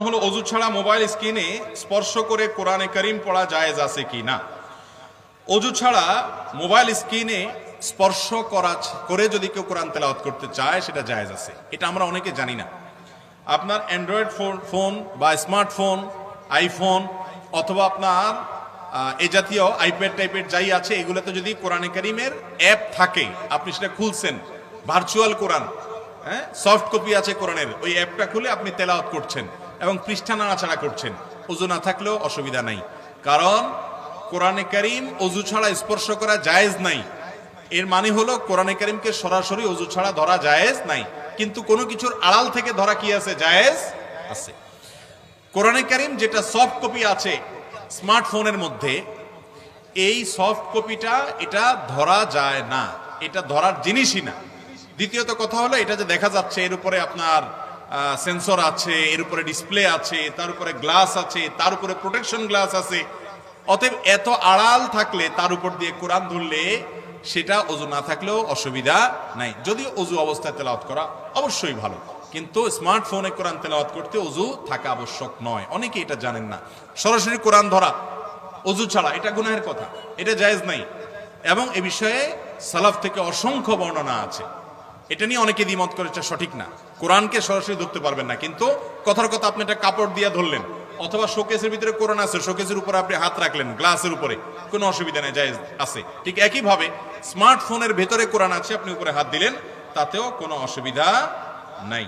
হলো অজু ছাড়া মোবাইল স্ক্রিনে স্পর্শ করে কোরআনে কারীম পড়া জায়েজ আছে কি না। অজু ছাড়া মোবাইল স্ক্রিনে স্পর্শ করে যদি কেউ কোরআন তেলাওয়াত করতে চায় সেটা জায়েজ আছে, এটা আমরা অনেকে জানি না। আপনার অ্যান্ড্রয়েড ফোন বা স্মার্টফোন, আইফোন অথবা আপনার এ জাতীয় আইপ্যাড টাইপের যাই আছে, এগুলোতে যদি কোরআনে কারীমের অ্যাপ থাকে, আপনি সেটা খুলছেন, ভার্চুয়াল কোরআন, সফট কপি আছে কোরআনের, ওই অ্যাপটা খুলে আপনি তেলাওয়াত করছেন এবং পৃষ্ঠা নাড়াচাড়া করছেন, ওযু না থাকলেও অসুবিধা নাই। কারণ কোরআনে কারীম ওযু ছাড়া স্পর্শ করা জায়েজ নাই। এর মানে হলো কোরআনে কারীমকে সরাসরি ওযু ছাড়া ধরা জায়েজ নাই, কিন্তু কোনো কিছুর আড়াল থেকে ধরা কি আছে, জায়েজ আছে। কোরআনে কারীম যেটা সফট কপি আছে স্মার্টফোনের মধ্যে, এই সফট কপিটা এটা ধরা যায় না, এটা ধরার জিনিসই না। দ্বিতীয়ত কথা হলো, এটা যে দেখা যাচ্ছে এর উপরে আপনার সেন্সর আছে, এর উপরে ডিসপ্লে আছে, তার উপরে গ্লাস আছে, তার উপরে প্রোটেকশন গ্লাস আছে। অতএব এত আড়াল থাকলে তার উপর দিয়ে কোরআন ধরলে সেটা ওযু না থাকলেও অসুবিধা নাই। যদিও ওযু অবস্থায় তেলাওয়াত করা অবশ্যই ভালো, কিন্তু স্মার্টফোনে কোরআন তেলাওয়াত করতে ওযু থাকা আবশ্যক নয়। অনেকে এটা জানেন না। সরাসরি কোরআন ধরা ওযু ছাড়া এটা গুনাহের কথা, এটা জায়েজ নাই। এবং এ বিষয়ে সালাফ থেকে অসংখ্য বর্ণনা আছে। এটা নিয়ে অনেকে দ্বিমত করে, এটা সঠিক না। কোরআনকে সরাসরি ধরতে পারবেন না, কিন্তু কথার কথা আপনি একটা কাপড় দিয়ে ধরলেন, অথবা শোকেসের ভিতরে কোরআন আছে, শোকেসের উপরে আপনি হাত রাখলেন, গ্লাসের উপরে, কোনো অসুবিধা নেই, জায়েজ আছে। ঠিক একইভাবে স্মার্টফোনের ভেতরে কোরআন আছে, আপনি উপরে হাত দিলেন, তাতেও কোনো অসুবিধা নাই।